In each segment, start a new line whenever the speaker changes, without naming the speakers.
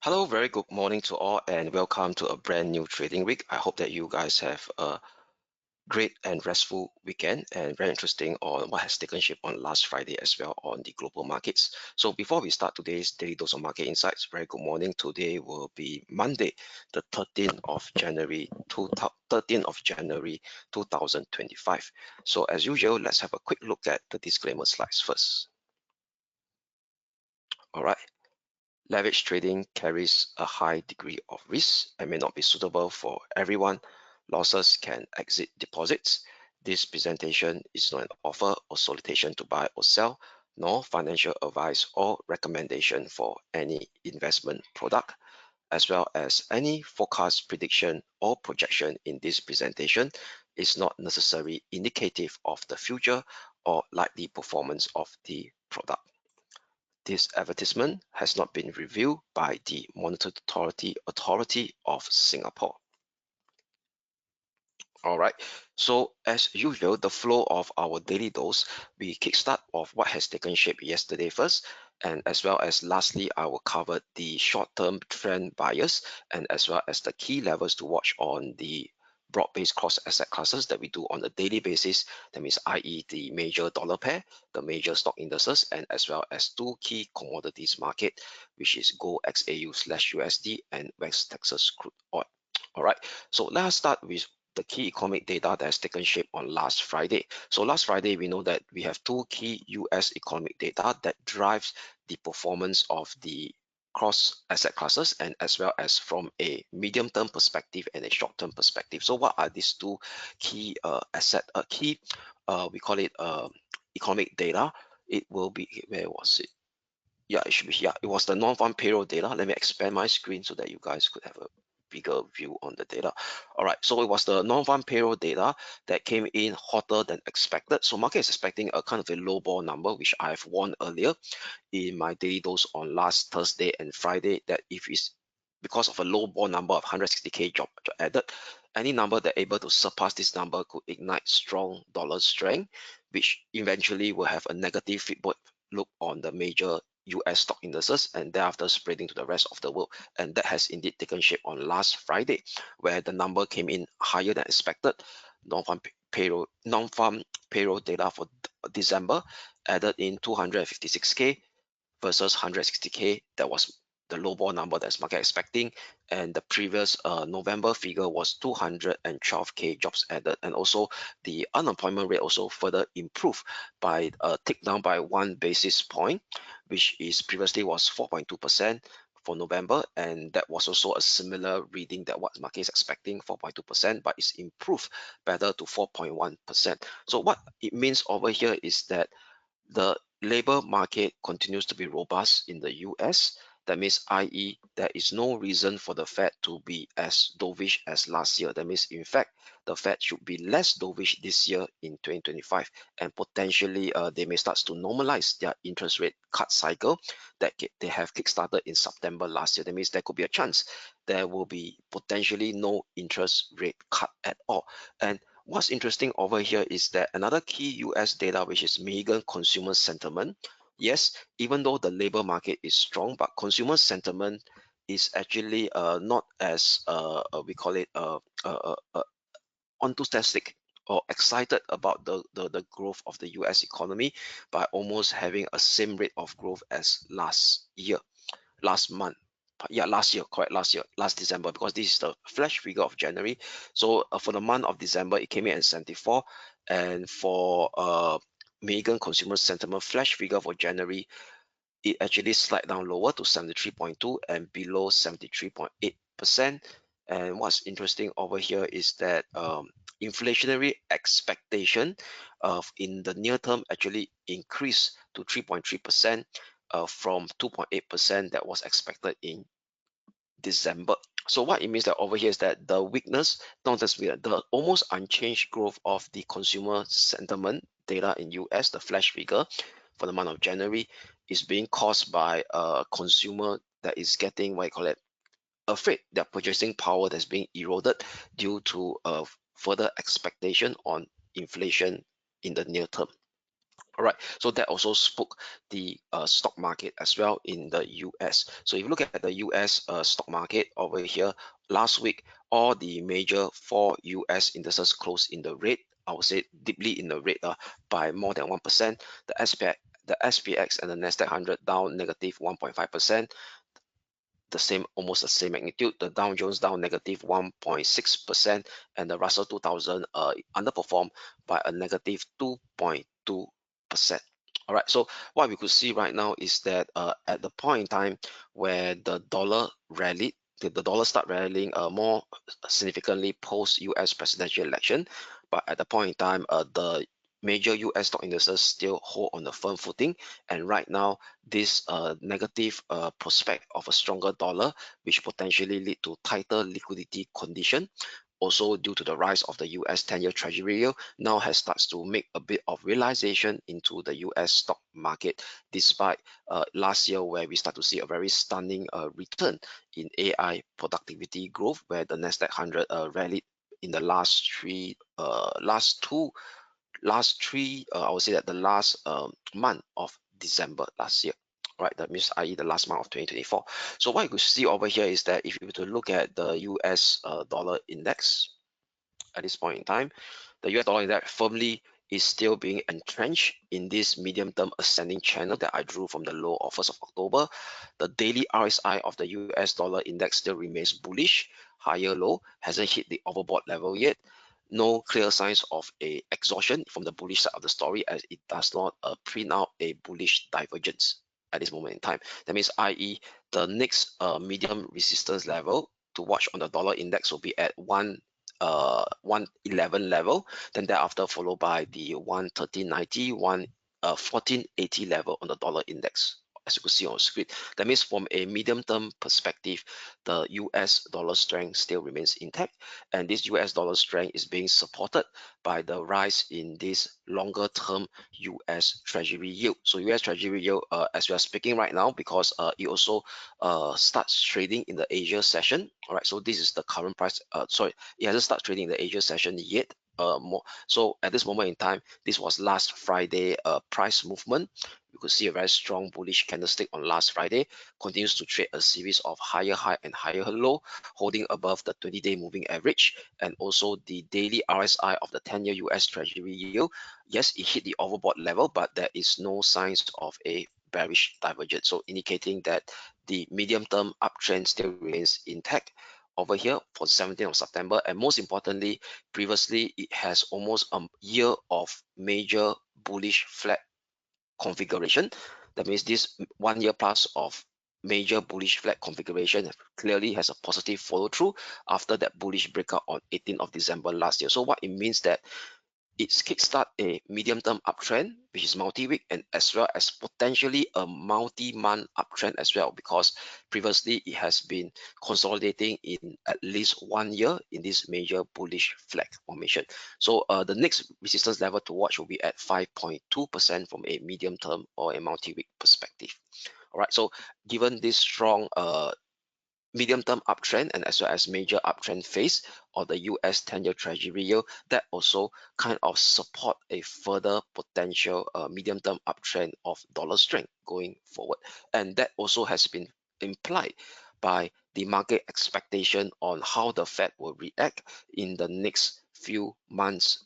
Hello, very good morning to all and welcome to a brand new trading week. I hope that you guys have a great and restful weekend and very interesting on what has taken shape on last Friday as well on the global markets. So before we start today's daily dose of market insights, very good morning. Today will be Monday, the 13th of January, 2025. So as usual, let's have a quick look at the disclaimer slides first. All right. Leverage trading carries a high degree of risk and may not be suitable for everyone. Losses can exceed deposits. This presentation is not an offer or solicitation to buy or sell, nor financial advice or recommendation for any investment product, as well as any forecast, prediction, or projection in this presentation is not necessarily indicative of the future or likely performance of the product. This advertisement has not been reviewed by the Monetary Authority of Singapore. All right, so as usual, the flow of our daily dose, we kickstart off what has taken shape yesterday first, and as well as lastly, I will cover the short-term trend bias and as well as the key levels to watch on the broad-based cross asset classes that we do on a daily basis. That means, i.e., the major dollar pair, the major stock indices, and as well as two key commodities market, which is gold XAU/USD and West Texas crude oil. All right, so let us start with the key economic data that has taken shape on last Friday. So last Friday, we know that we have two key US economic data that drives the performance of the cross asset classes and as well as from a medium term perspective and a short term perspective. So what are these two key we call it economic data? It will be, where was it? Yeah, it should be here. It was the non-farm payroll data. Let me expand my screen so that you guys could have a bigger view on the data. All right, so it was the non-farm payroll data that came in hotter than expected. So market is expecting a kind of a low ball number, which I've warned earlier in my daily dose on last Thursday and Friday, that if it's because of a low ball number of 160k job added, any number that able to surpass this number could ignite strong dollar strength, which eventually will have a negative feedback look on the major US stock indices and thereafter spreading to the rest of the world. And that has indeed taken shape on last Friday, where the number came in higher than expected. Non-farm payroll data for December added in 256k versus 160k. That was the low ball number that's market expecting, and the previous November figure was 212k jobs added, and also the unemployment rate also further improved by tick down by 1 basis point, which is previously was 4.2% for November, and that was also a similar reading that what market is expecting, 4.2%, but it's improved better to 4.1%. So what it means over here is that the labor market continues to be robust in the US. That means, i.e., there is no reason for the Fed to be as dovish as last year. That means, in fact, the Fed should be less dovish this year in 2025, and potentially they may start to normalize their interest rate cut cycle that they have kickstarted in September last year. That means there could be a chance there will be potentially no interest rate cut at all. And what's interesting over here is that another key US data, which is Michigan consumer sentiment. Yes, even though the labor market is strong, but consumer sentiment is actually not as we call it enthusiastic or excited about the growth of the US economy by almost having a same rate of growth as last month. Yeah, last year, correct, last December, because this is the flash figure of January. So for the month of December, it came in at 74, and for Megan consumer sentiment flash figure for January, it actually slide down lower to 73.2 and below 73.8%. And what's interesting over here is that inflationary expectation of in the near term actually increased to 3.3% from 2.8% that was expected in December. So what it means that over here is that the weakness, not just the almost unchanged growth of the consumer sentiment data in US, the flash figure for the month of January, is being caused by a consumer that is getting, what you call it, afraid their purchasing power that's being eroded due to further expectation on inflation in the near term. All right, so that also spoke the stock market as well in the US. So if you look at the US stock market over here, last week, all the major 4 US indices closed in the red. I would say deeply in the red by more than 1%. The SPX and the Nasdaq 100 down negative 1.5%. Almost the same magnitude. The Dow Jones down negative 1.6%, and the Russell 2000 underperformed by a negative 2.2%. All right, so what we could see right now is that at the point in time where the dollar rallied, the dollar start rallying more significantly post US presidential election, but at the point in time, the major US stock indices still hold on a firm footing, and right now this negative prospect of a stronger dollar, which potentially lead to tighter liquidity condition, also due to the rise of the US 10-year Treasury yield, now has starts to make a bit of realization into the US stock market, despite last year where we start to see a very stunning return in AI productivity growth, where the Nasdaq 100 rallied in the last three, I would say that the last month of December last year. Right, that means i.e. the last month of 2024. So what you could see over here is that if you were to look at the US dollar index at this point in time, the US dollar index firmly is still being entrenched in this medium-term ascending channel that I drew from the low of 1st of October. The daily RSI of the US dollar index still remains bullish, higher low, hasn't hit the overbought level yet. No clear signs of a exhaustion from the bullish side of the story, as it does not print out a bullish divergence at this moment in time. That means, i.e., the next medium resistance level to watch on the dollar index will be at 111 level, then thereafter followed by the 113.90, 1480 level on the dollar index, as you can see on screen. That means from a medium term perspective, the US dollar strength still remains intact, and this US dollar strength is being supported by the rise in this longer term US Treasury yield. So US Treasury yield, as we are speaking right now, because it also starts trading in the Asia session. All right, so this is the current price. Sorry, it hasn't started trading in the Asia session yet. So at this moment in time, this was last Friday price movement. You could see a very strong bullish candlestick on last Friday, continues to trade a series of higher high and higher low, holding above the 20-day moving average, and also the daily RSI of the 10-year US Treasury yield. Yes, it hit the overbought level, but there is no signs of a bearish divergence, so indicating that the medium-term uptrend still remains intact over here for 17th of September. And most importantly, previously it has almost a year of major bullish flat configuration. That means this 1 year plus of major bullish flat configuration clearly has a positive follow through after that bullish breakout on 18th of December last year. So what it means that it's kickstart a medium-term uptrend, which is multi-week, and as well as potentially a multi-month uptrend as well, because previously it has been consolidating in at least 1 year in this major bullish flag formation. So the next resistance level to watch will be at 5.2% from a medium-term or a multi-week perspective. All right, so given this strong medium-term uptrend and as well as major uptrend phase of the US 10-year Treasury yield, that also kind of support a further potential medium-term uptrend of dollar strength going forward. And that also has been implied by the market expectation on how the Fed will react in the next few months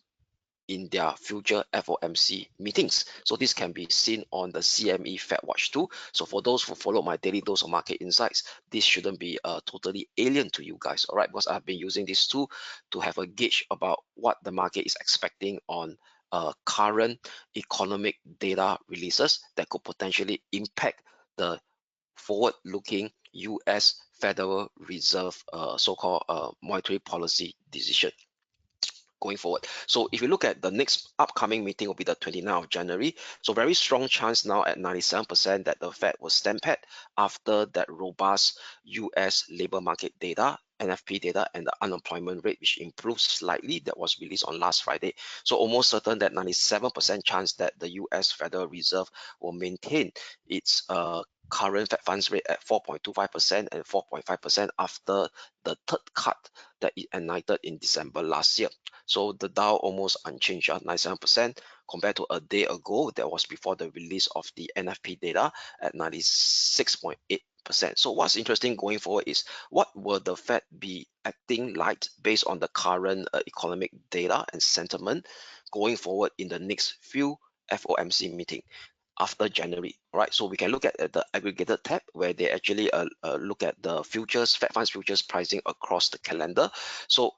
in their future FOMC meetings. So this can be seen on the CME Fed Watch tool. So for those who follow my daily dose of market insights, this shouldn't be totally alien to you guys, all right? Because I've been using this tool to have a gauge about what the market is expecting on current economic data releases that could potentially impact the forward-looking US Federal Reserve so-called monetary policy decision going forward. So if you look at the next upcoming meeting will be the 29th of January. So very strong chance now at 97% that the Fed will stamp pat after that robust US labor market data, NFP data, and the unemployment rate, which improved slightly, that was released on last Friday. So almost certain that 97% chance that the US Federal Reserve will maintain its current Fed funds rate at 4.25% and 4.5% after the third cut that it enacted in December last year. So the Dow almost unchanged at 97% compared to a day ago. That was before the release of the NFP data at 96.8%. So what's interesting going forward is what will the Fed be acting like based on the current economic data and sentiment going forward in the next few FOMC meeting after January. All right, so we can look at the aggregated tab where they actually look at the futures, Fed funds futures pricing across the calendar. So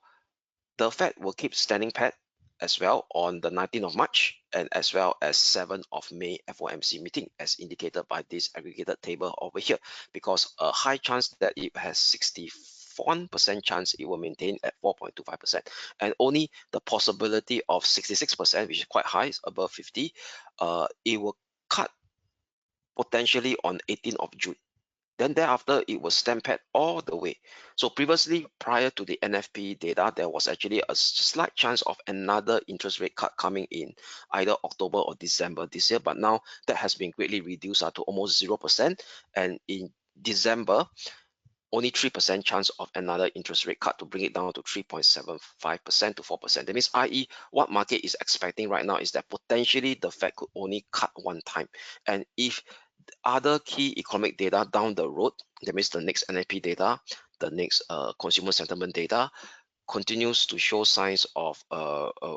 the Fed will keep standing pat as well on the 19th of March and as well as 7th of May FOMC meeting as indicated by this aggregated table over here, because a high chance that it has 61% chance it will maintain at 4.25%, and only the possibility of 66%, which is quite high, above 50, it will cut potentially on 18th of June. Then thereafter, it was stamped all the way. So previously, prior to the NFP data, there was actually a slight chance of another interest rate cut coming in either October or December this year. But now that has been greatly reduced to almost 0%. And in December, only 3% chance of another interest rate cut to bring it down to 3.75% to 4%. That means, i.e., what market is expecting right now is that potentially the Fed could only cut one time. And if other key economic data down the road, that means the next NFP data, the next consumer sentiment data, continues to show signs of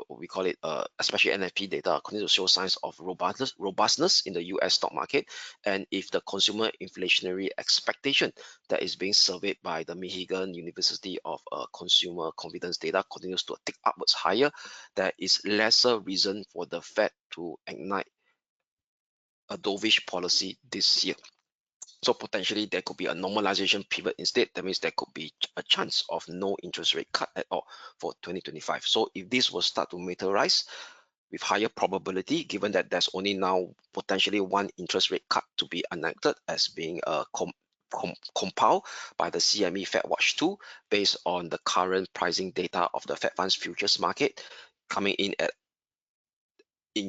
we call it especially NFP data continues to show signs of robustness in the US stock market, and if the consumer inflationary expectation that is being surveyed by the Michigan University of Consumer Confidence data continues to tick upwards higher, there is lesser reason for the Fed to ignite a dovish policy this year. So potentially there could be a normalization pivot instead. That means there could be a chance of no interest rate cut at all for 2025. So if this will start to materialize with higher probability, given that there's only now potentially one interest rate cut to be enacted as being compiled by the CME Fed Watch 2 based on the current pricing data of the Fed funds futures market coming in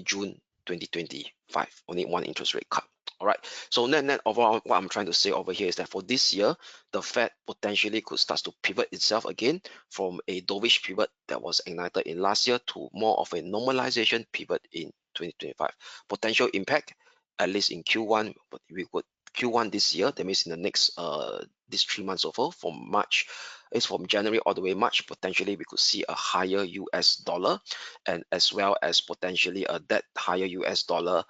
June 2025, only one interest rate cut. All right, so net overall, what I'm trying to say over here is that for this year, the Fed potentially could start to pivot itself again from a dovish pivot that was ignited in last year to more of a normalization pivot in 2025. Potential impact, at least in Q1, but we could Q1 this year, that means in the next these 3 months over from March, it's from January all the way March, potentially we could see a higher US dollar, and as well as potentially that higher US dollar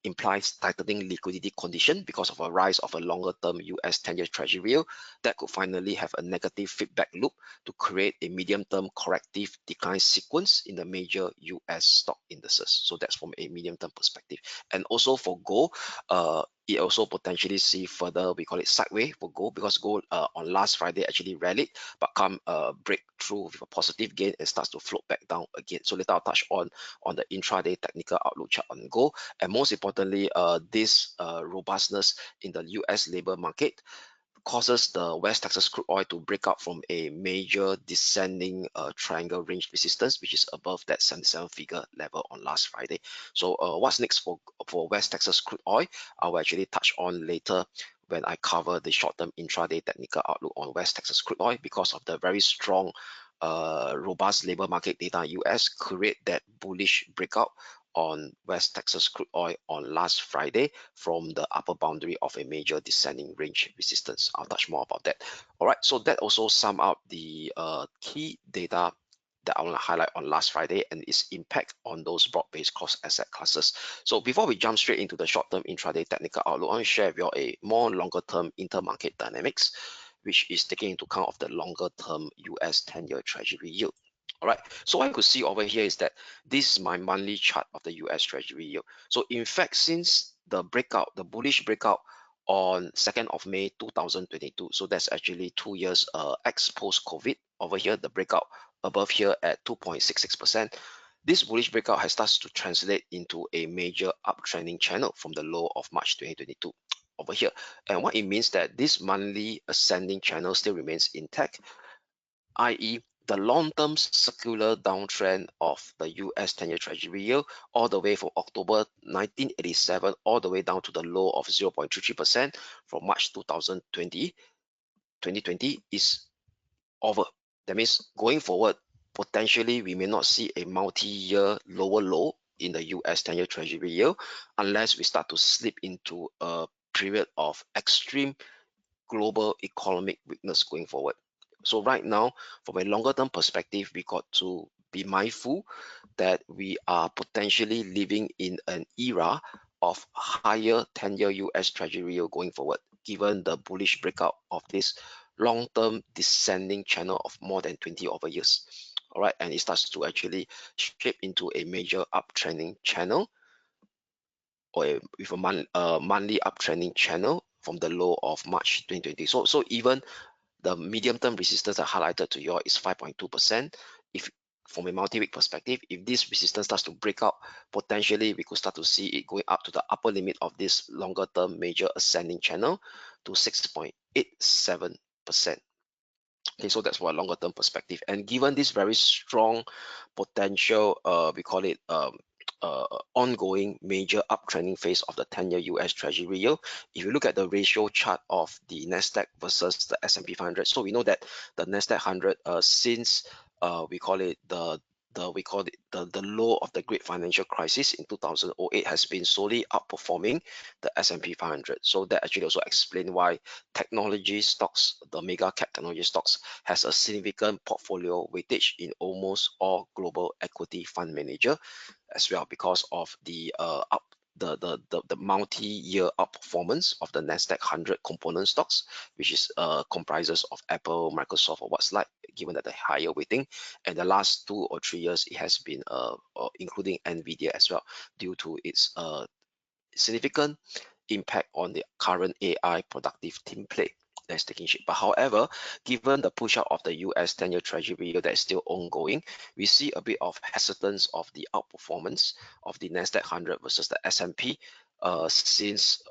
implies tightening liquidity condition because of a rise of a longer term US 10-year treasury yield that could finally have a negative feedback loop to create a medium term corrective decline sequence in the major US stock indices. So that's from a medium term perspective. And also for gold, it also potentially see further, we call it sideways for gold, because gold on last Friday actually rallied but come breakthrough with a positive gain and starts to float back down again. So later I'll touch on the intraday technical outlook chart on gold, and most importantly this robustness in the US labor market causes the West Texas crude oil to break out from a major descending triangle range resistance, which is above that 77 figure level on last Friday. So what's next for West Texas crude oil, I will actually touch on later when I cover the short-term intraday technical outlook on West Texas crude oil, because of the very strong robust labor market data in US create that bullish breakout on West Texas crude oil on last Friday from the upper boundary of a major descending range resistance. I'll touch more about that. All right, so that also sum up the key data that I want to highlight on last Friday and its impact on those broad-based cross asset classes. So before we jump straight into the short-term intraday technical outlook, I want to share with you a more longer-term intermarket dynamics, which is taking into account of the longer-term US 10-year treasury yield. All right, so what I could see over here is that this is my monthly chart of the US Treasury yield. So in fact, since the breakout, the bullish breakout on 2nd of May 2022, so that's actually 2 years ex post-COVID over here, the breakout above here at 2.66%. This bullish breakout has started to translate into a major uptrending channel from the low of March 2022 over here. And what it means that this monthly ascending channel still remains intact, i.e., the long-term circular downtrend of the US 10-year Treasury yield all the way from October 1987 all the way down to the low of 0.33% from March 2020 is over. That means going forward, potentially we may not see a multi-year lower low in the US 10-year Treasury yield unless we start to slip into a period of extreme global economic weakness going forward. So right now, from a longer term perspective, we got to be mindful that we are potentially living in an era of higher 10-year US Treasury yield going forward, given the bullish breakout of this long-term descending channel of more than 20 over years. All right, and it starts to actually shape into a major uptrending channel or with a monthly uptrending channel from the low of March 2020. So even the medium-term resistance I highlighted to you all is 5.2%. If from a multi-week perspective, if this resistance starts to break out, potentially we could start to see it going up to the upper limit of this longer-term major ascending channel to 6.87%. Okay, so that's for a longer term perspective. And given this very strong potential, we call it ongoing major uptrending phase of the 10-year US Treasury yield, if you look at the ratio chart of the Nasdaq versus the S&P 500, so we know that the Nasdaq 100 since we call it the low of the great financial crisis in 2008 has been slowly outperforming the S&P 500. So that actually also explains why technology stocks, the mega cap technology stocks, has a significant portfolio weightage in almost all global equity fund manager as well, because of the the multi-year outperformance of the Nasdaq 100 component stocks, which is comprises of Apple, Microsoft, or what's like, given that the higher weighting. And the last 2 or 3 years, it has been including Nvidia as well, due to its significant impact on the current AI productive team play that's taking shape. But however, given the push out of the US 10-year Treasury yield that is still ongoing, we see a bit of hesitance of the outperformance of the Nasdaq 100 versus the S&P since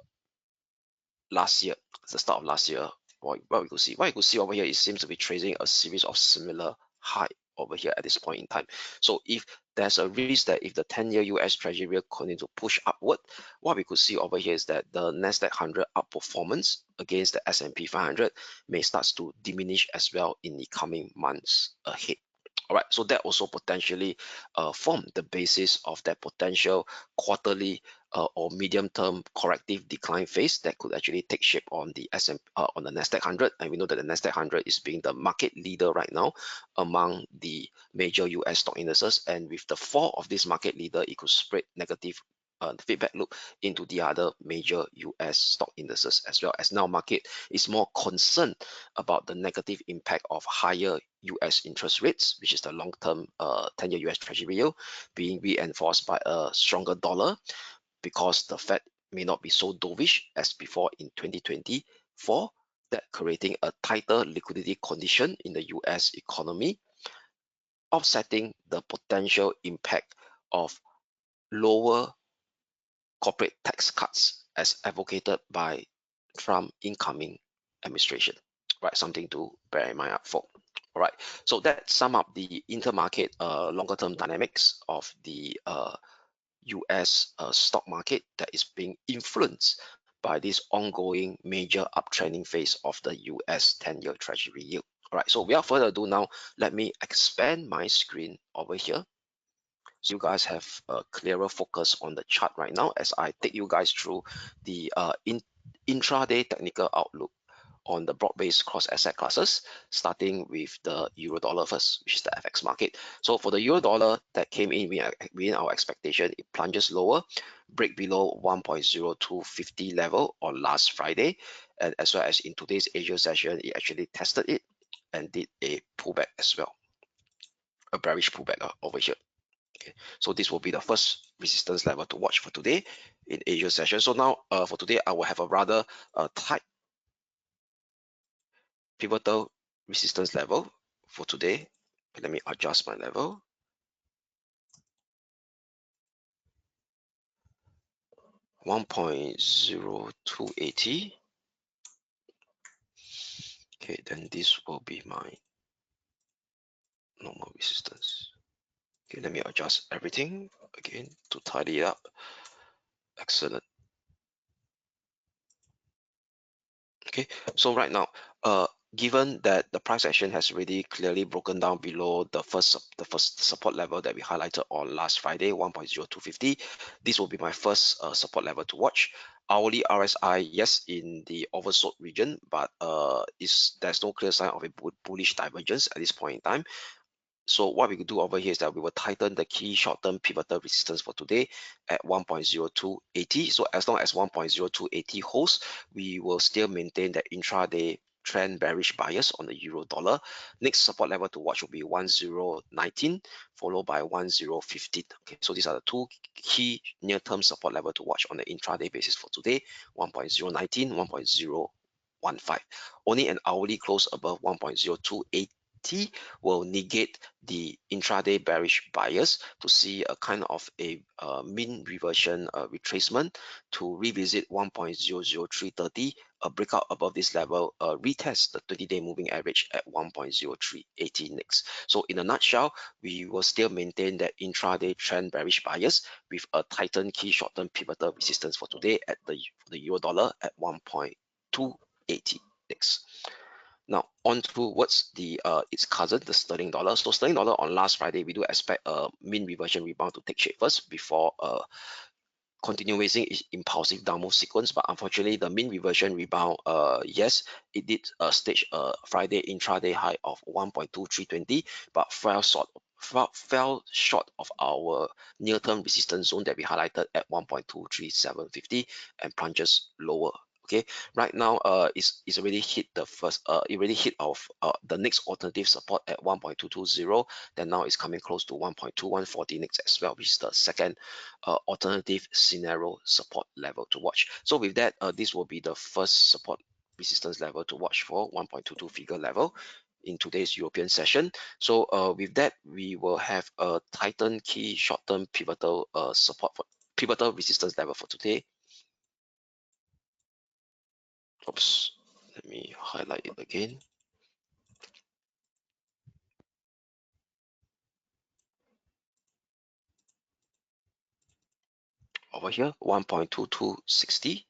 last year, the start of last year. What we could see over here, it seems to be tracing a series of similar high over here at this point in time. So if there's a risk that if the 10-year US Treasury will continue to push upward, what we could see over here is that the Nasdaq 100 outperformance against the S&P 500 may start to diminish as well in the coming months ahead. All right, so that also potentially form the basis of that potential quarterly or medium-term corrective decline phase that could actually take shape on the on the Nasdaq 100. And we know that the Nasdaq 100 is being the market leader right now among the major US stock indices. And with the fall of this market leader, it could spread negative feedback loop into the other major US stock indices, as well as now market is more concerned about the negative impact of higher US interest rates, which is the long-term 10-year US Treasury yield, being reinforced by a stronger dollar, because the Fed may not be so dovish as before in 2024, that creating a tighter liquidity condition in the US economy, offsetting the potential impact of lower corporate tax cuts as advocated by Trump incoming administration. Right, something to bear in mind up for. All right, so that sum up the intermarket longer term dynamics of the US stock market that is being influenced by this ongoing major uptrending phase of the US 10-year Treasury yield. All right, so without further ado, now let me expand my screen over here so you guys have a clearer focus on the chart right now as I take you guys through the intraday technical outlook on the broad-based cross asset classes, starting with the euro dollar first, which is the FX market. So for the euro dollar that came in within our expectation, it plunges lower, break below 1.0250 level on last Friday, and as well as in today's Asia session, it actually tested it and did a pullback as well, a bearish pullback over here. Okay, so this will be the first resistance level to watch for today in Asia session. So now for today, I will have a rather tight pivotal resistance level for today. Let me adjust my level. $1.0280. Okay, then this will be my normal resistance. Okay, let me adjust everything again to tidy it up. Excellent. Okay, so right now, given that the price action has really clearly broken down below the first support level that we highlighted on last Friday, 1.0250, this will be my first support level to watch. Hourly RSI, yes, in the oversold region, but there's no clear sign of a bullish divergence at this point in time. So what we could do over here is that we will tighten the key short-term pivotal resistance for today at 1.0280. So as long as 1.0280 holds, we will still maintain that intraday trend bearish bias on the euro dollar. Next support level to watch will be 1019, followed by 1015. Okay, so these are the two key near-term support level to watch on the intraday basis for today: 1.019, 1.015. Only an hourly close above 1.0280 will negate the intraday bearish bias to see a kind of a mean reversion retracement to revisit 1.00330, a breakout above this level, retest the 20-day moving average at 1.0380 next. So in a nutshell, we will still maintain that intraday trend bearish bias with a tightened key short-term pivotal resistance for today at the euro dollar at 1.280 next. Now, on towards its cousin, the sterling dollar. So sterling dollar on last Friday, we do expect a mean reversion rebound to take shape first before continuing its impulsive downward sequence. But unfortunately, the mean reversion rebound, yes, it did stage a Friday intraday high of 1.2320, but fell short of our near-term resistance zone that we highlighted at 1.23750 and plunges lower. Okay, right now it's already hit the first it already hit of the next alternative support at 1.220. Then now it's coming close to 1.2140 next as well, which is the second alternative scenario support level to watch. So with that, this will be the first support resistance level to watch for 1.22 figure level in today's European session. So with that, we will have a Titan key short-term pivotal support for pivotal resistance level for today. Oops, let me highlight it again. Over here, 1.2260.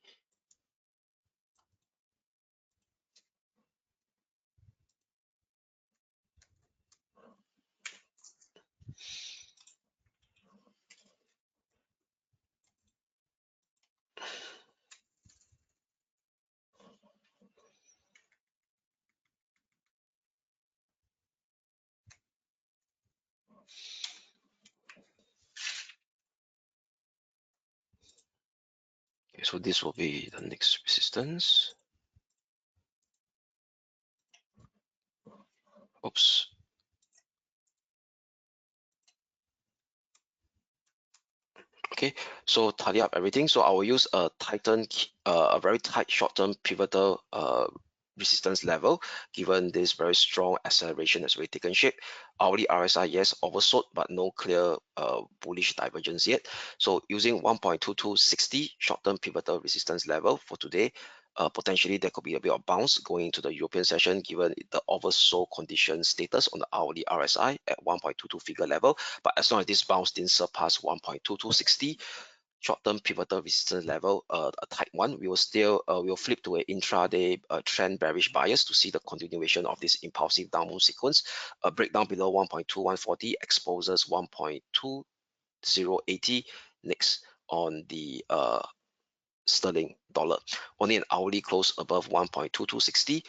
Okay, so this will be the next resistance. Oops. Okay, so tidy up everything. So I will use a very tight short-term pivotal resistance level, given this very strong acceleration that's already taken shape. Hourly RSI, yes, oversold, but no clear bullish divergence yet. So using 1.2260 short-term pivotal resistance level for today, potentially there could be a bit of bounce going into the European session, given the oversold condition status on the hourly RSI at 1.22 figure level. But as long as this bounce didn't surpass 1.2260 short-term pivotal resistance level, a tight one, we will flip to an intraday trend bearish bias to see the continuation of this impulsive downward sequence. A breakdown below 1.2140 exposes 1.2080 next on the sterling dollar. Only an hourly close above 1.2260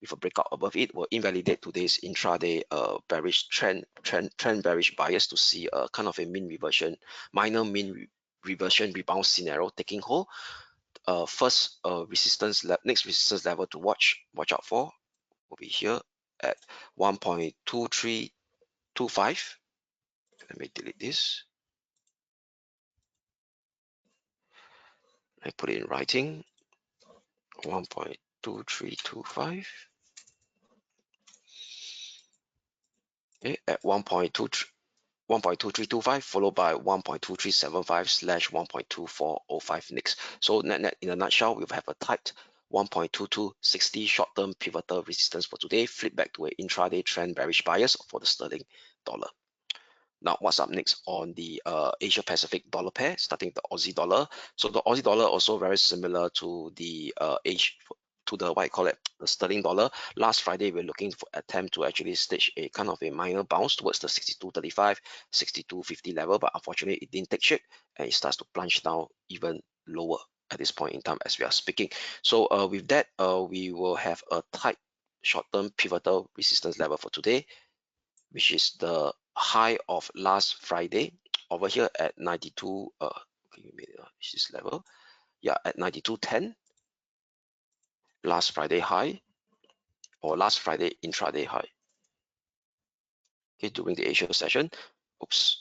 with a breakout above it will invalidate today's intraday bearish trend bearish bias to see a kind of a minor mean reversion rebound scenario taking hold. First next resistance level to watch out for will be here at 1.2325. Let me delete this. I put it in writing. 1.2325. Okay, at 1.2325 followed by 1.2375 slash 1.2405 next. So net in a nutshell, we have a tight 1.2260 short-term pivotal resistance for today, flip back to an intraday trend bearish bias for the sterling dollar. Now, what's up next on the Asia Pacific dollar pair, starting the Aussie dollar. So the Aussie dollar also very similar to the what I call it, the sterling dollar. Last Friday, we're looking for attempt to actually stage a kind of a minor bounce towards the 62.35, 62.50 level, but unfortunately, it didn't take shape and it starts to plunge down even lower at this point in time as we are speaking. So with that, we will have a tight short-term pivotal resistance level for today, which is the high of last Friday over here at 92. Okay, this level, yeah, at 92.10. Last Friday high, or last Friday intraday high. Okay, during the Asia session. Oops.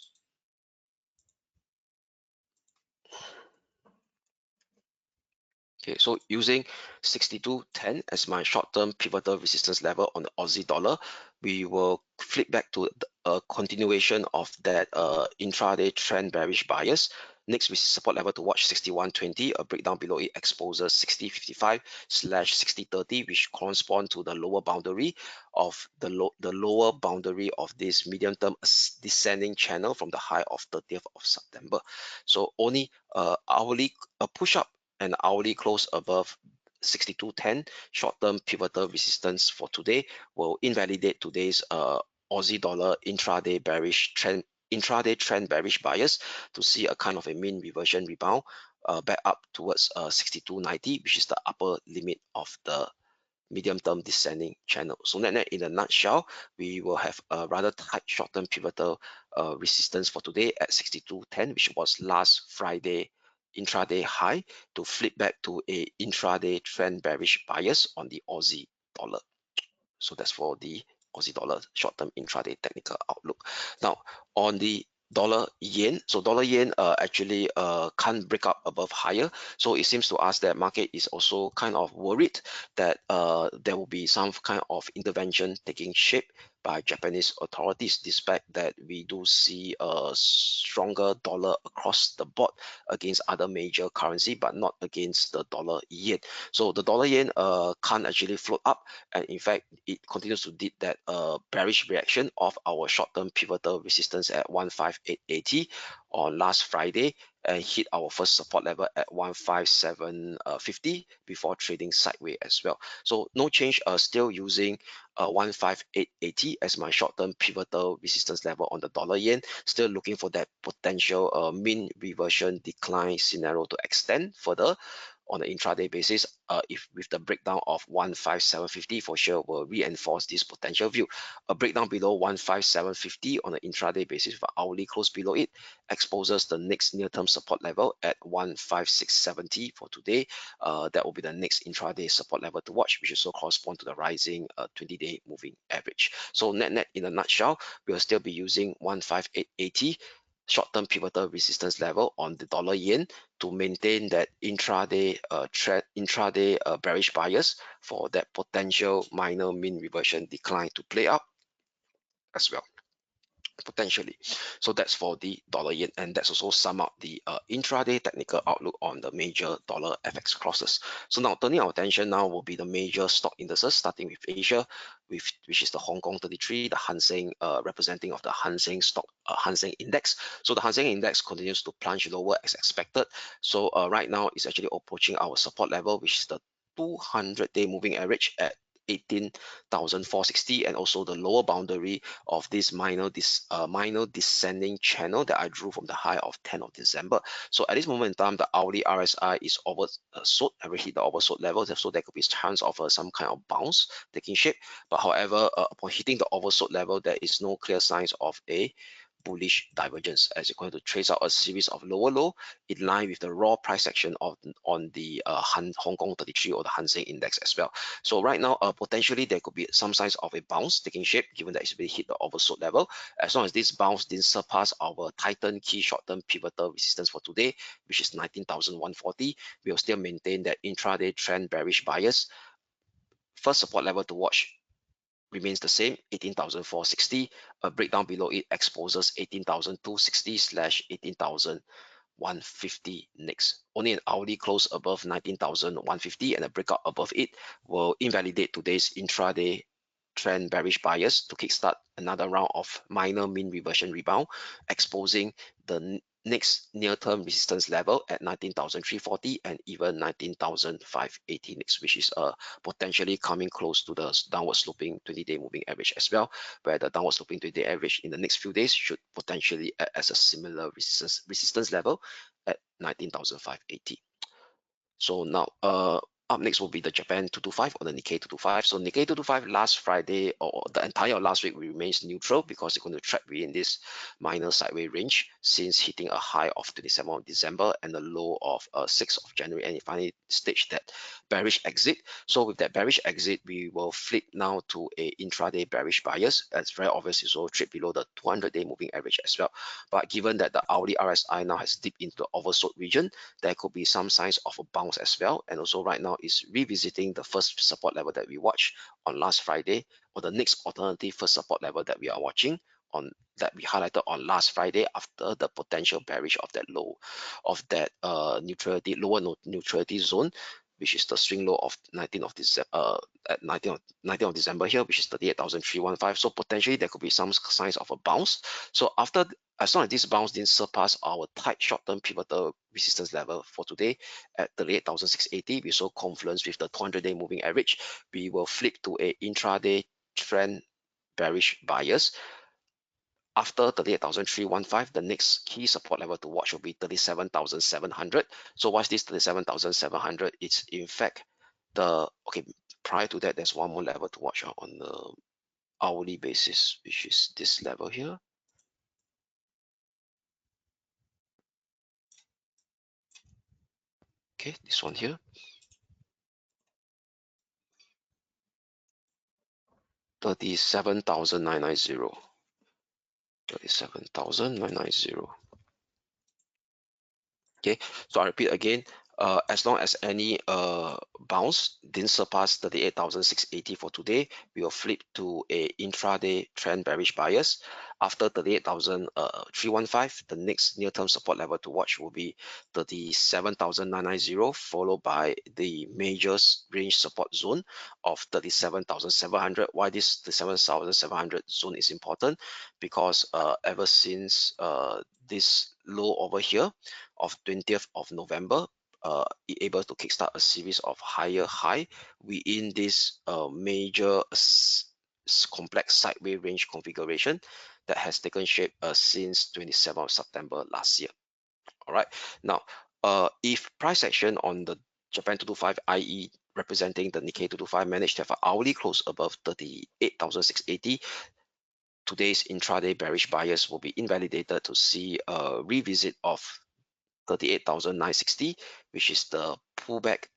Okay, so using 62.10 as my short-term pivotal resistance level on the Aussie dollar, we will flip back to a continuation of that intraday trend bearish bias. Next, we see support level to watch 61.20. A breakdown below it exposes 60.55/60.30, which correspond to the lower boundary of the lower boundary of this medium-term descending channel from the high of 30th of September. So only hourly push up and hourly close above 62.10 short-term pivotal resistance for today will invalidate today's Aussie dollar intraday trend bearish bias to see a kind of a mean reversion rebound back up towards 62.90, which is the upper limit of the medium-term descending channel. So net in a nutshell, we will have a rather tight short-term pivotal resistance for today at 62.10, which was last Friday intraday high, to flip back to a intraday trend bearish bias on the Aussie dollar. So that's for the Aussie dollar short-term intraday technical outlook. Now on the dollar yen, so dollar yen actually can't break up above higher, so it seems to us that market is also kind of worried that there will be some kind of intervention taking shape by Japanese authorities, despite that we do see a stronger dollar across the board against other major currency, but not against the dollar yen. So the dollar yen can't actually float up, and in fact it continues to did that bearish reaction of our short-term pivotal resistance at 15880 on last Friday, and hit our first support level at 15750 before trading sideways as well. So no change, still using 15880 as my short-term pivotal resistance level on the dollar yen. Still looking for that potential mean reversion decline scenario to extend further on the intraday basis. If with the breakdown of 15750 for sure will reinforce this potential view. A breakdown below 15750 on the intraday basis with hourly close below it exposes the next near-term support level at 15670 for today. That will be the next intraday support level to watch, which also correspond to the rising 20-day moving average. So net in a nutshell, we will still be using 15880 short-term pivotal resistance level on the dollar yen to maintain that intraday bearish bias for that potential minor mean reversion decline to play out as well, potentially. So that's for the dollar yen, and that's also sum up the intraday technical outlook on the major dollar FX crosses. So now turning our attention now will be the major stock indices, starting with Asia, which is the Hong Kong 33, the Hang Seng representing of the Hang Seng stock, Hang Seng index. So the Hang Seng index continues to plunge lower as expected. So right now it's actually approaching our support level, which is the 200-day moving average at 18,460, and also the lower boundary of this minor descending channel that I drew from the high of 10th of December. So at this moment in time, the hourly RSI is oversold, and we hit the oversold level, so there could be a chance of some kind of bounce taking shape. But however, upon hitting the oversold level, there is no clear signs of a bullish divergence, as you're going to trace out a series of lower low in line with the raw price action on the Hong Kong 33 or the Hang Seng index as well. So right now, potentially there could be some signs of a bounce taking shape, given that it's already hit the oversold level. As long as this bounce didn't surpass our Titan key short-term pivotal resistance for today, which is 19,140, we'll still maintain that intraday trend bearish bias. First support level to watch remains the same, 18,460. A breakdown below it exposes 18,260/18,150 next. Only an hourly close above 19,150 and a breakout above it will invalidate today's intraday trend bearish bias to kickstart another round of minor mean reversion rebound, exposing the next near-term resistance level at 19,340 and even 19,580 next, which is potentially coming close to the downward sloping 20-day moving average as well, where the downward sloping 20-day average in the next few days should potentially act as a similar resistance level at 19,580. So now, up next will be the Japan 225 or the Nikkei 225. So Nikkei 225 last Friday or the entire last week remains neutral because it's going to trap within this minor sideways range since hitting a high of 27th of December and a low of 6th of January, and it finally staged that bearish exit. So with that bearish exit, we will flip now to a intraday bearish bias. That's very obvious. It's also trade below the 200-day moving average as well. But given that the hourly RSI now has dipped into the oversold region, there could be some signs of a bounce as well. And also right now is revisiting the first support level that we watched on last Friday, or the next alternative first support level that we are watching on that we highlighted on last Friday after the potential bearish of that low of that neutrality lower neutrality zone, which is the swing low of 19th of December at 19th of December here, which is 38,315. So potentially there could be some signs of a bounce. So after, as long as this bounce didn't surpass our tight short-term pivotal resistance level for today at 38,680, we saw confluence with the 200-day moving average, we will flip to a intraday trend bearish bias. After 38,315, the next key support level to watch will be 37,700. So what's this 37,700? It's in fact okay, prior to that, there's one more level to watch out on the hourly basis, which is this level here. Okay, this one here. 37,990. 37,990. Okay, so I repeat again, as long as any bounce didn't surpass 38,680 for today, we will flip to a intraday trend bearish bias. After 38,315, the next near-term support level to watch will be 37,990, followed by the major range support zone of 37,700. Why this 37,700 zone is important? Because ever since this low over here of 20th of November, able to kickstart a series of higher high within this major complex sideways range configuration that has taken shape since 27th of September last year. All right. Now, if price action on the Japan 225, i.e. representing the Nikkei 225, managed to have an hourly close above 38,680, today's intraday bearish bias will be invalidated to see a revisit of 38,960, which is the pullback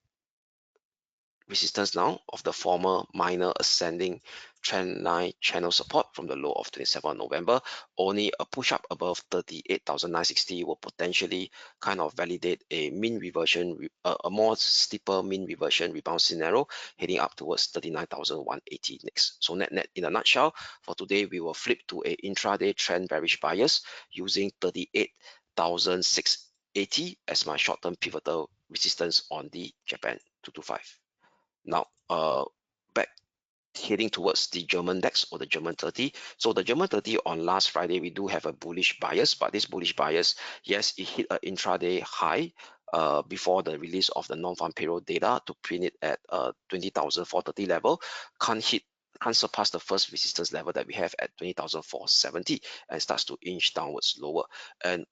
resistance now of the former minor ascending trend line channel support from the low of 27th November. Only a push up above 38,960 will potentially kind of validate a mean reversion, a more steeper mean reversion rebound scenario heading up towards 39,180 next. So net in a nutshell, for today we will flip to a intraday trend bearish bias using 38,680 as my short-term pivotal resistance on the Japan 225. Now, back heading towards the German DAX or the German 30. So the German 30 on last Friday, we do have a bullish bias, but this bullish bias, yes, it hit an intraday high before the release of the non-farm payroll data to print it at 20,430 level. Can't surpass the first resistance level that we have at 20,470 and starts to inch downwards lower. And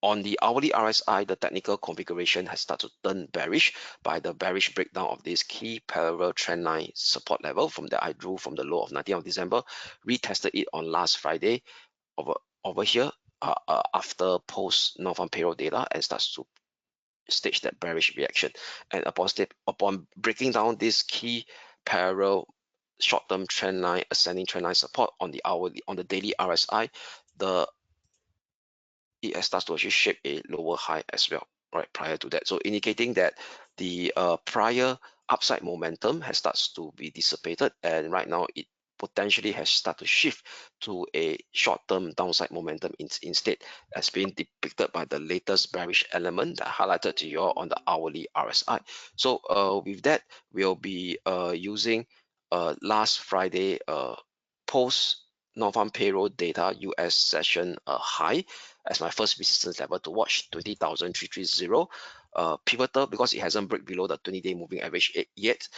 on the hourly RSI, the technical configuration has started to turn bearish by the bearish breakdown of this key parallel trend line support level from that I drew from the low of 19th of December, retested it on last Friday over here after post non-farm payroll data and starts to stage that bearish reaction. And upon breaking down this key parallel short-term trend line, ascending trend line support on the daily RSI, it starts to actually shape a lower high as well, right, prior to that. So indicating that the prior upside momentum has starts to be dissipated, and right now it potentially has started to shift to a short-term downside momentum instead, as being depicted by the latest bearish element that I highlighted to you all on the hourly RSI. So with that, we'll be using last Friday post non-farm payroll data US session high as my first resistance level to watch 20,330. Pivotal because it hasn't break below the 20-day moving average yet,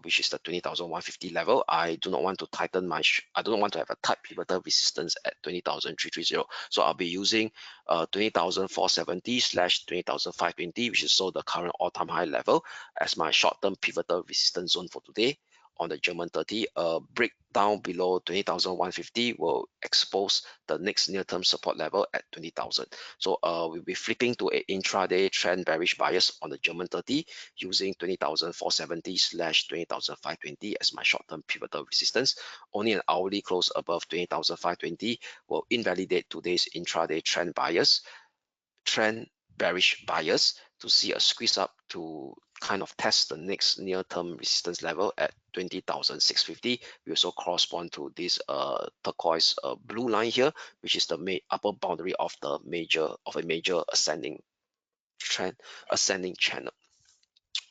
which is the 20,150 level. I do not want to tighten my I don't want to have a tight pivotal resistance at 20,330. So I'll be using 20,470 slash 20,520, which is so the current all-time high level as my short-term pivotal resistance zone for today. On the German 30, a breakdown below 20,150 will expose the next near-term support level at 20,000. So we'll be flipping to a intraday trend bearish bias on the German 30 using 20,470 slash 20,520 as my short-term pivotal resistance. Only an hourly close above 20,520 will invalidate today's intraday trend bearish bias to see a squeeze up to kind of test the next near-term resistance level at 20,650. We also correspond to this turquoise blue line here, which is the upper boundary of a major ascending channel,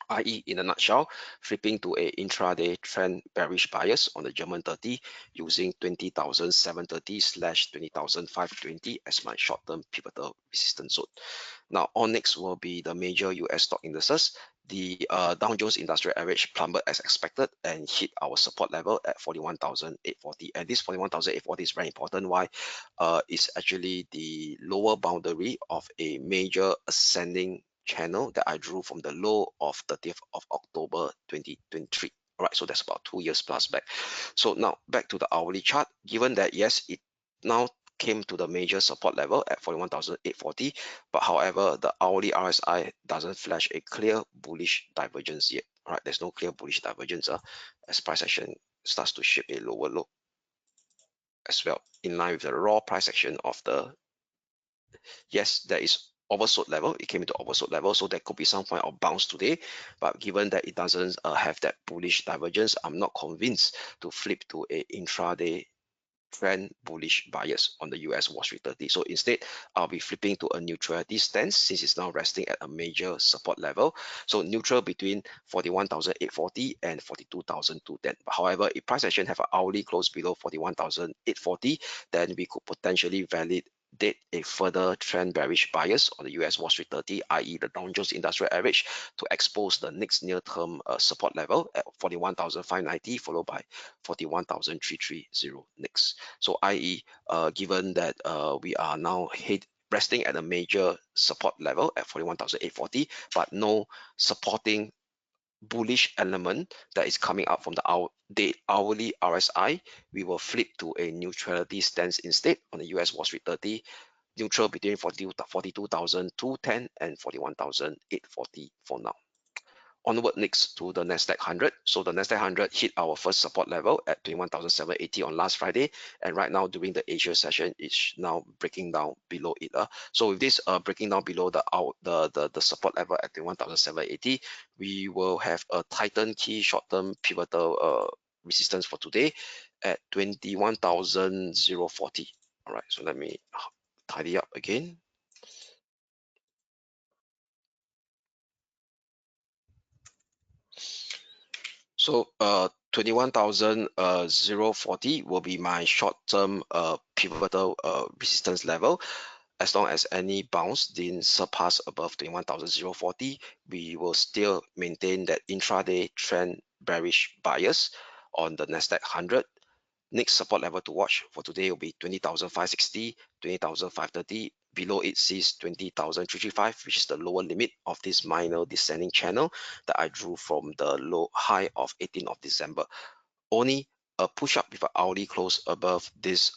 i.e. in a nutshell, flipping to a intraday trend bearish bias on the German 30 using 20,730 slash 20,520 as my short-term pivotal resistance zone. Now, on next will be the major US stock indices. The Dow Jones Industrial Average plummeted as expected and hit our support level at 41,840. And this 41,840 is very important. Why? It's actually the lower boundary of a major ascending channel that I drew from the low of 30th of October 2023. All right, so that's about 2 years plus back. So now back to the hourly chart. Given that yes, it now came to the major support level at 41,840, but however, the hourly RSI doesn't flash a clear bullish divergence yet. All right, there's no clear bullish divergence as price action starts to shape a lower low as well, in line with the raw price action of the, yes, there is oversold level. It came into oversold level, so there could be some kind of bounce today, but given that it doesn't have that bullish divergence, I'm not convinced to flip to a intraday trend bullish bias on the US Wall Street 30. So instead, I'll be flipping to a neutrality stance since it's now resting at a major support level. So neutral between 41,840 and 42,210. However, if price action have an hourly close below 41,840, then we could potentially validate a further trend bearish bias on the US Wall Street 30, i.e. the Dow Jones Industrial Average, to expose the next near-term support level at 41,590, followed by 41,330 next. So i.e. Given that we are now resting at a major support level at 41,840, but no supporting bullish element that is coming up from the hourly RSI, we will flip to a neutrality stance instead on the US Wall Street 30, neutral between 42,210 and 41,840 for now. Onward next to the Nasdaq 100. So the Nasdaq 100 hit our first support level at 21,780 on last Friday, and right now during the Asia session, it's now breaking down below it. So with this breaking down below the support level at 21,780, we will have a tighten key short-term pivotal resistance for today at 21,040. All right, so let me tidy up again. So 21,040 will be my short-term pivotal resistance level. As long as any bounce didn't surpass above 21,040, we will still maintain that intraday trend bearish bias on the Nasdaq 100. Next support level to watch for today will be 20,560, 20,530. Below it sees 20,335, which is the lower limit of this minor descending channel that I drew from the low high of 18th of December. Only a push up with an hourly close above this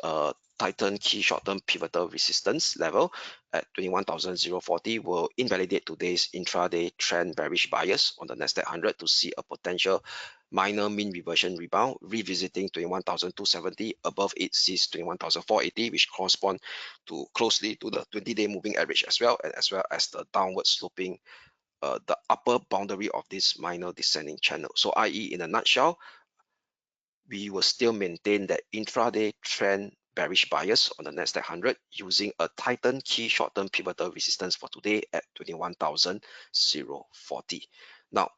tighten key short-term pivotal resistance level at 21,040 will invalidate today's intraday trend bearish bias on the Nasdaq 100 to see a potential minor mean reversion rebound, revisiting 21,270. Above it sees 21,480, which correspond to closely to the 20-day moving average as well, and as well as the downward sloping the upper boundary of this minor descending channel. So i.e. in a nutshell, we will still maintain that intraday trend bearish bias on the Nasdaq 100 using a tighten key short-term pivotal resistance for today at 21,040. Now,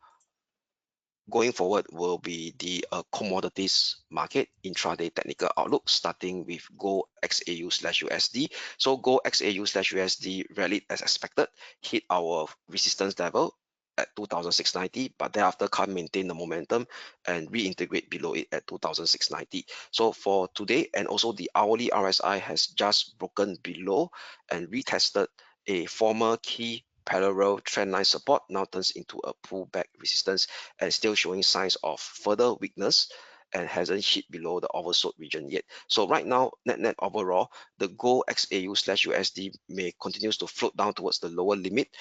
going forward will be the commodities market intraday technical outlook, starting with gold XAU/USD. So gold XAU/USD rallied as expected, hit our resistance level at 2,690, but thereafter can't maintain the momentum and reintegrate below it at 2,690. So for today, and also the hourly RSI has just broken below and retested a former key parallel trendline support, now turns into a pullback resistance and still showing signs of further weakness and hasn't hit below the oversold region yet. So right now, net overall, the gold XAU/USD may continues to float down towards the lower limit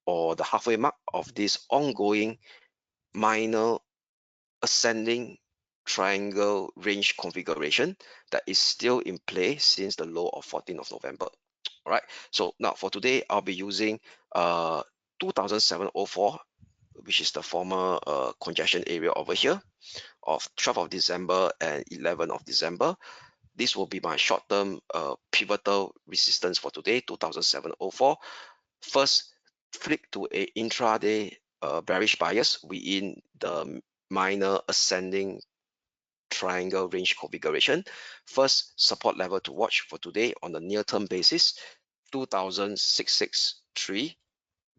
or the halfway mark of this ongoing minor ascending triangle range configuration that is still in play since the low of 14th of November. All right. So now for today, I'll be using 2704, which is the former congestion area over here of 12th of December and 11th of December. This will be my short-term pivotal resistance for today, 2704. First, flip to a intraday bearish bias within the minor ascending triangle range configuration. First support level to watch for today on the near-term basis, 2663.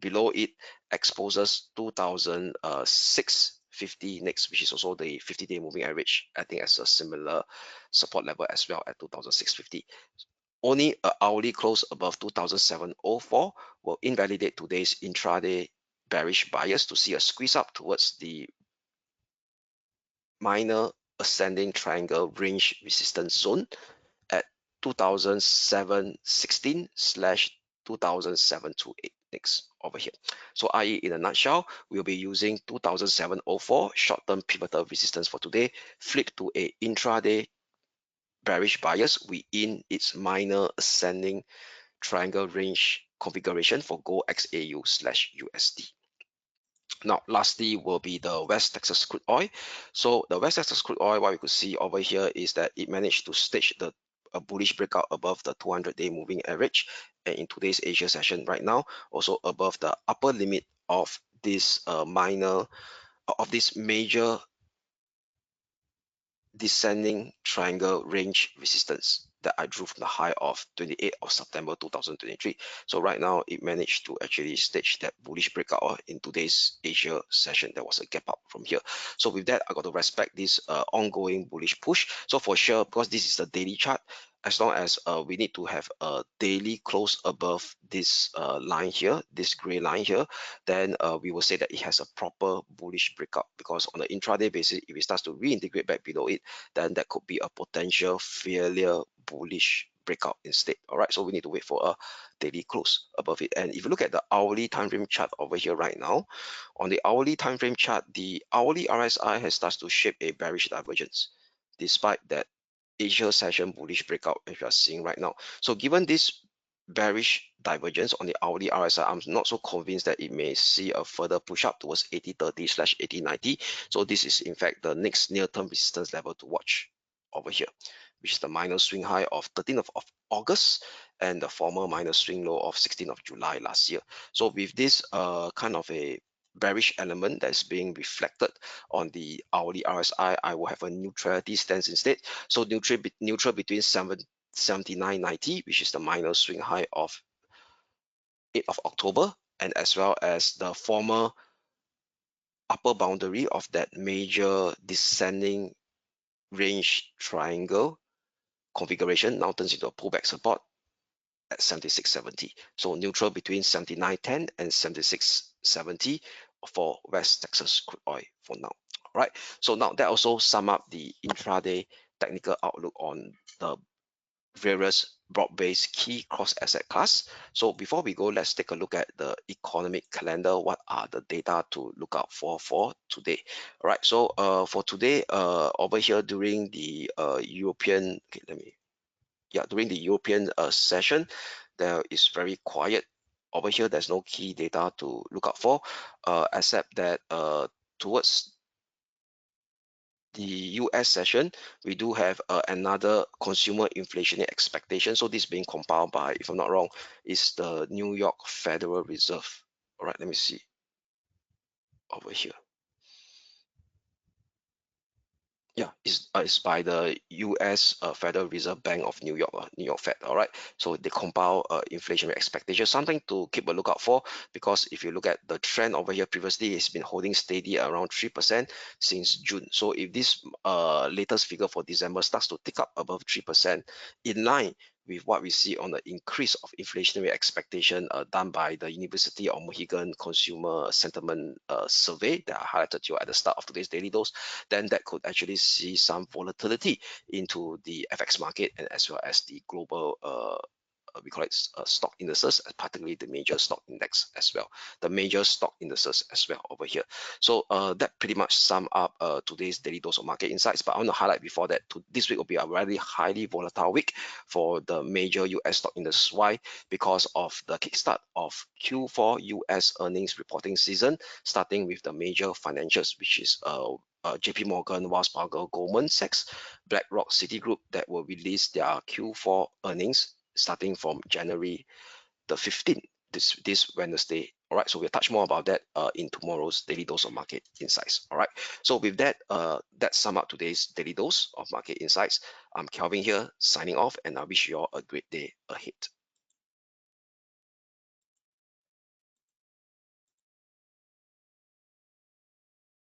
Below it exposes 2,650 next, which is also the 50-day moving average, I think as a similar support level as well at 2,650. Only an hourly close above 2,704 will invalidate today's intraday bearish bias to see a squeeze up towards the minor ascending triangle range resistance zone at 2,716/2,728 next over here. So i.e. in a nutshell, we'll be using 2,704 short-term pivotal resistance for today, flip to a intraday bearish bias within its minor ascending triangle range configuration for gold XAU/USD. Now, lastly will be the West Texas crude oil. So the West Texas crude oil, what we could see over here is that it managed to stage a bullish breakout above the 200-day moving average, and in today's Asia session right now, also above the upper limit of this major descending triangle range resistance that I drew from the high of 28th of September 2023. So right now it managed to actually stage that bullish breakout in today's Asia session. There was a gap up from here. So with that, I got to respect this ongoing bullish push. So for sure, because this is the daily chart, as long as we need to have a daily close above this line here, this gray line here, then we will say that it has a proper bullish breakout, because on the intraday basis, if it starts to reintegrate back below it, then that could be a potential failure bullish breakout instead. All right, so we need to wait for a daily close above it. And if you look at the hourly time frame chart over here right now, on the hourly time frame chart, the hourly RSI has started to shape a bearish divergence despite that Asia session bullish breakout as you are seeing right now. So given this bearish divergence on the hourly RSI, I'm not so convinced that it may see a further push up towards 8030/8090. So this is in fact the next near-term resistance level to watch over here, which is the minor swing high of 13th of August and the former minor swing low of 16th of July last year. So with this kind of a bearish element that's being reflected on the hourly RSI, I will have a neutrality stance instead. So neutral between 79.90, which is the minor swing high of 8th of October, and as well as the former upper boundary of that major descending range triangle configuration now turns into a pullback support at 76.70. So neutral between 79.10 and 76.70 for West Texas crude oil for now. All right. So now that also sum up the intraday technical outlook on the various broad-based key cross-asset class. So before we go, let's take a look at the economic calendar. What are the data to look out for today? All right. So for today, over here during the European, okay, during the European session, there is very quiet. Over here, there's no key data to look out for, except that towards the US session, we do have another consumer inflation expectation. So this being compiled by, if I'm not wrong, is the New York Federal Reserve. All right, let me see over here. is by the US Federal Reserve Bank of New York, New York Fed. All right, so they compile inflation rate expectation, something to keep a lookout for, because if you look at the trend over here previously, it's been holding steady around 3% since June. So if this latest figure for December starts to tick up above 3%, in line with what we see on the increase of inflationary expectation done by the University of Michigan Consumer Sentiment Survey that I highlighted to you at the start of today's daily dose, then that could actually see some volatility into the FX market and as well as the global we call it stock indices, particularly the major stock index as well, the major stock indices as well over here. So that pretty much sum up today's daily dose of market insights. But I want to highlight before that, this week will be a very highly volatile week for the major US stock indices. Why? Because of the kickstart of Q4 US earnings reporting season, starting with the major financials, which is JP Morgan, Wells Fargo, Goldman Sachs, BlackRock, Citigroup, that will release their Q4 earnings starting from January the 15th, this Wednesday. All right, so we'll touch more about that in tomorrow's daily dose of market insights. All right, so with that, that sum up today's daily dose of market insights. I'm Kelvin here signing off, and I wish you all a great day ahead.